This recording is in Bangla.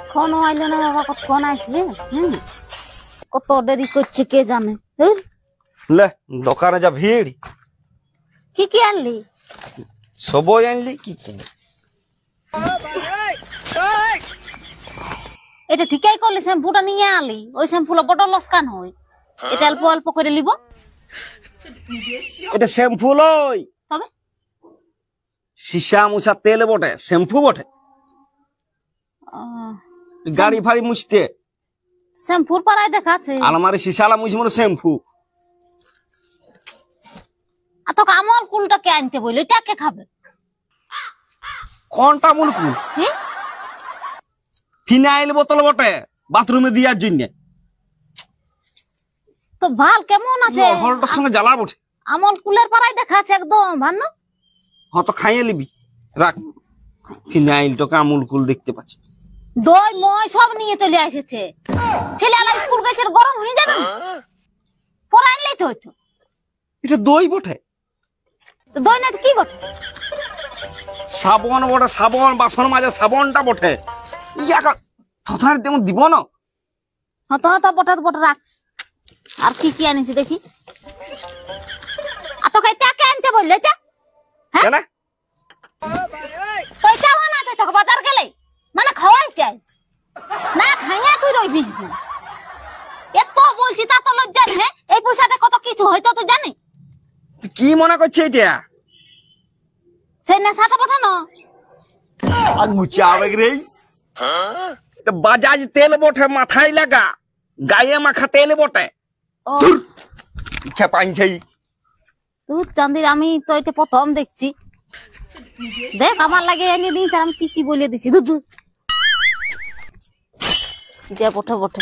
এখনো আইলো না বাবা, কতক্ষণ আসবে? কত দেরি করছে কে জানে। লে দোকানে যা ভিড়। কি কি আনলি? সবই আনলি কি কি? এটা ঠিকই করলি, শ্যাম্পুটা নিয়ে আলি। ওই শ্যাম্পুটা বড় লস্কান হয়, এটা অল্প অল্প করে লিব। এটা শ্যাম্পু লই, তবে সীসা মুছা তেল বটে, শ্যাম্পু বটে। গাড়ি ফাড়ি মুছতে শ্যাম্পুর পাড়ায় দেখাচ্ছে। আলমারি সীসালা মুছমো শ্যাম্পু। আর তোকে আমল কুলটা কে আনতে বললো? এটা কে খাবে? কোনটা মুলকুল? ফিনাইল বোতল বটে, বাথরুমে দিয়ার জন্য। তো ভাল কেমন আছে? হলটার সঙ্গে জ্বালা বটে। আমল কুলের পাড়ায় দেখাচ্ছে একদম ভান্ন। হ্যাঁ তো খাইয়ে লিবি, রাখ। ফিনাইল তোকে আমুল কুল দেখতে পাচ্ছি। দই মই সব নিয়ে চলে এসেছে। ছেলে আলা স্কুল গেছে, গরম হয়ে যাবে, পরে আনলেই তো হইতো। এটা দই বটে। দই না কি বটে? সাবন বটে, সাবন। বাসন মাজে সাবনটা বটে। ইয়াকা থথনার তেমন দিব না। হতো হতো বটে বটে, রাখ। আর কি কি আনিছি দেখি। আর তোকে এটা কে আনতে বললে? এটা কেন তো এটা মনে আছে তোকে বাজার গেলে মানে খাওয়াই চাই না, খাইয়া তুই রইবি। এত বলছি তা তো লজ্জা নেই। এই পয়সাতে কত কিছু হয়তো তুই জানি। কি মনে করছে এটা? সেই নেশাটা পাঠানো গুচা আবেগ রে। এটা বাজাজ তেল বটে, মাথায় লাগা, গায়ে মাখা তেল বটে। ও খেপাইছে তুই চাঁদির, আমি তো এটা প্রথম দেখছি। দেখ আমার লাগে এনে দিন, আমি কি কি বলে দিছি। দুধ যে বটে বটে